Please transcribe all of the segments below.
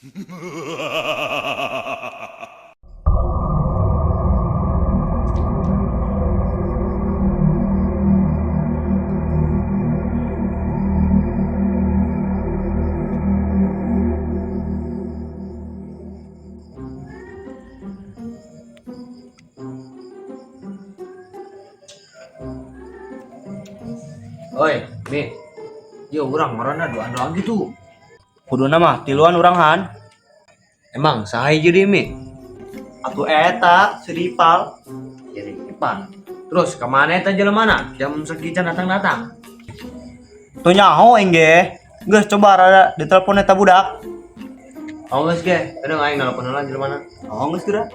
Oi, Mi. Yo, urang marana doan-doan gitu. Kuduna mah tiluan urang Han. Emang sahay jadi Mi. Atuh eta si Ripal. Jadi Ipan. Terus kemana eta jelemana? Jam sekian datang-datang. Tuh nyaho engge. Geus coba rada ditelepon eta budak. Oh geus ge, ada aing nelpon heula jelemana. Oh geus geura.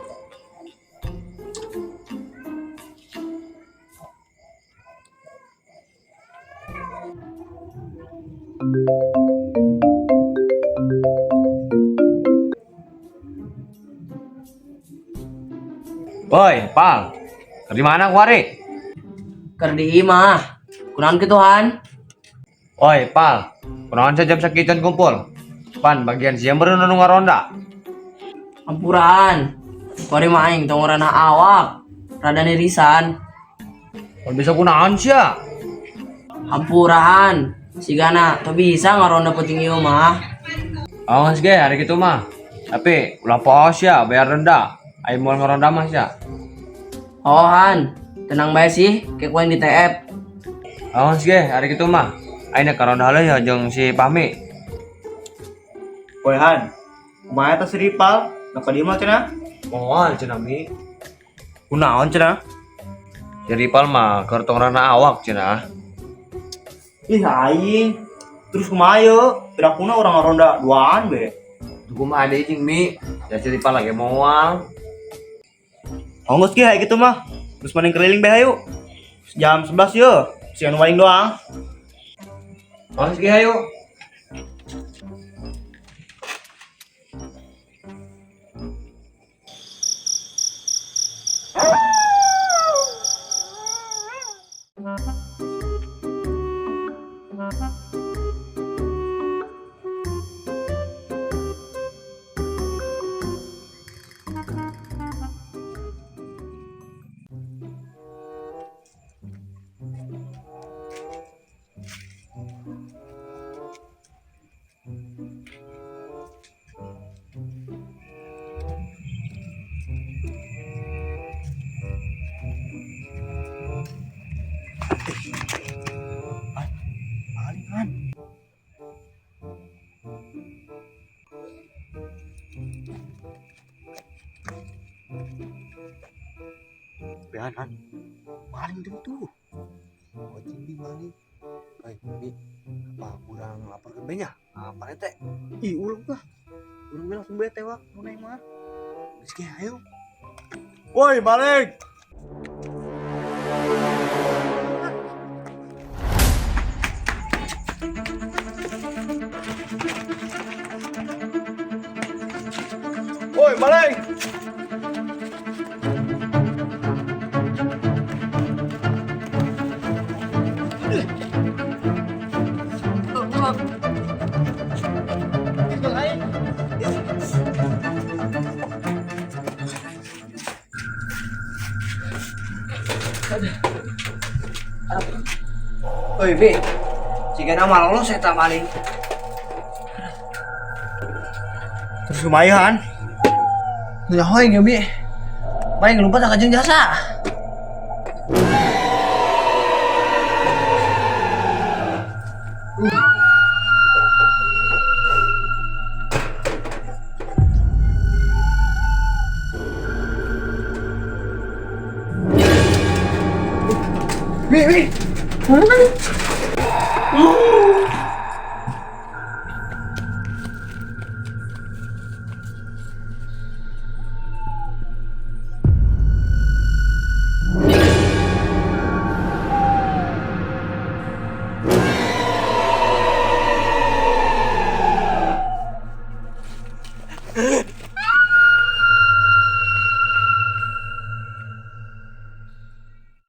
Woi, Pal. Di mana kuari? Keur di imah. Kunaon kitu Han? Woi, Pal. Kunaon jam sekian kumpul? Pan bagian siang baru nu ngaronda. Ampuran. Kuari mah aing tong urana awak. Rada nirisan. Pan bisa kunaon sia? Hampuran. Sigana teu bisa ngaronda penting ieu mah. Oh geus ge, hari kitu mah. Tapi ulah poos ya, bayar rendah. Aing mau ngaronda mah sia. Oh Han, tenang bae sih, kayak kuain di TF. Oh geus ge, hari kitu mah. Aing karonda heula ya jeung si Pami. Woi Han. Kumaha eta si Ripal? Nu ka dieu mah cenah? Moal cenah Mi. Kunaon cenah? Si Ripal mah keur tong rana awak cenah. Ih aing. Terus kumaha yeu? Pirakuna urang ngaronda duaan we. Tunggu mah ada jeung Mi. Ya si Ripal lagi moal. Oh geus ge kitu mah. Terus maning keliling bae hayu. Jam 11 yeuh. Si anu maling doang. Oh geus ge hayu. Maling Han. Behan Han. Maling tuh. Oh cindi maling. Mi. Apa kurang lapar ke benya? Apa teh? Ih urang lah. Urang mah langsung bete wak nu neng mah. Geus ge hayu. Woi maling. Woi maling. Oi Bi, sigana mah lolos eta maling. Terus kumaha Han? Nyaho aing ya Bi. Maing lumpat ka jeung jasa. Bi.